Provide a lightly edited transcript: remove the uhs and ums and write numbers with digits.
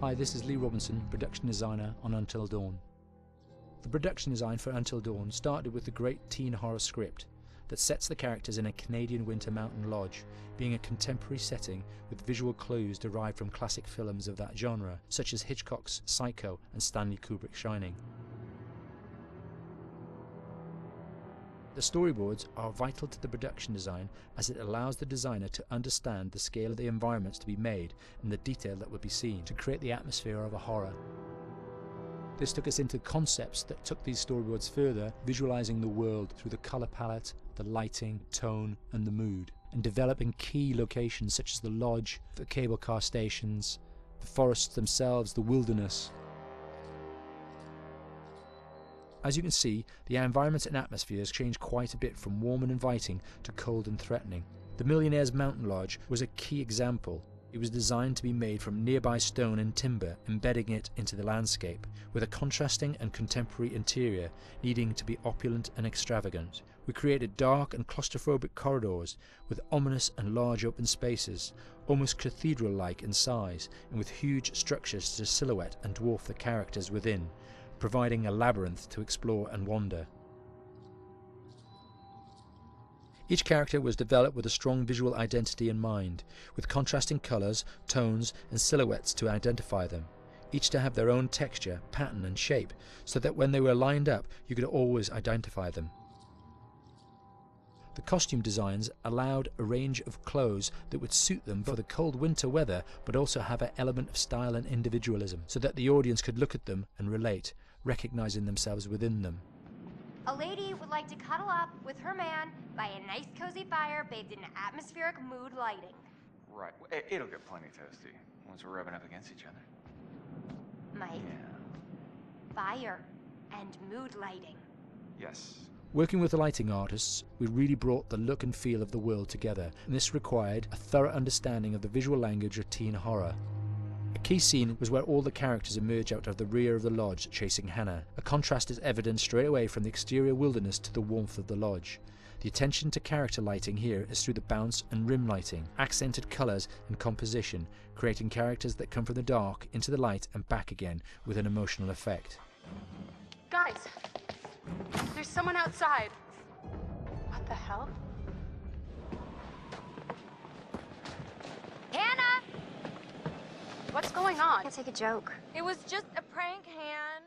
Hi, this is Lee Robinson, production designer on Until Dawn. The production design for Until Dawn started with the great teen horror script that sets the characters in a Canadian winter mountain lodge, being a contemporary setting with visual clues derived from classic films of that genre, such as Hitchcock's Psycho and Stanley Kubrick's Shining. The storyboards are vital to the production design as it allows the designer to understand the scale of the environments to be made and the detail that would be seen to create the atmosphere of a horror. This took us into concepts that took these storyboards further, visualizing the world through the color palette, the lighting, tone and the mood, and developing key locations such as the lodge, the cable car stations, the forests themselves, the wilderness. As you can see, the environments and atmospheres change quite a bit from warm and inviting to cold and threatening. The Millionaire's Mountain Lodge was a key example. It was designed to be made from nearby stone and timber, embedding it into the landscape, with a contrasting and contemporary interior needing to be opulent and extravagant. We created dark and claustrophobic corridors with ominous and large open spaces, almost cathedral-like in size, and with huge structures to silhouette and dwarf the characters within, providing a labyrinth to explore and wander. Each character was developed with a strong visual identity in mind, with contrasting colours, tones and silhouettes to identify them, each to have their own texture, pattern and shape, so that when they were lined up you could always identify them. The costume designs allowed a range of clothes that would suit them for the cold winter weather, but also have an element of style and individualism, so that the audience could look at them and relate, recognizing themselves within them. A lady would like to cuddle up with her man by a nice cozy fire bathed in atmospheric mood lighting. Right. It'll get plenty toasty once we're rubbing up against each other. Mike, Yeah. fire and mood lighting. Yes. Working with the lighting artists, we really brought the look and feel of the world together, and this required a thorough understanding of the visual language of teen horror. A key scene was where all the characters emerge out of the rear of the lodge chasing Hannah. A contrast is evident straight away from the exterior wilderness to the warmth of the lodge. The attention to character lighting here is through the bounce and rim lighting, accented colours and composition, creating characters that come from the dark into the light and back again with an emotional effect. Guys, there's someone outside. What the hell? Hannah! What's going on? Can't take a joke. It was just a prank, Han.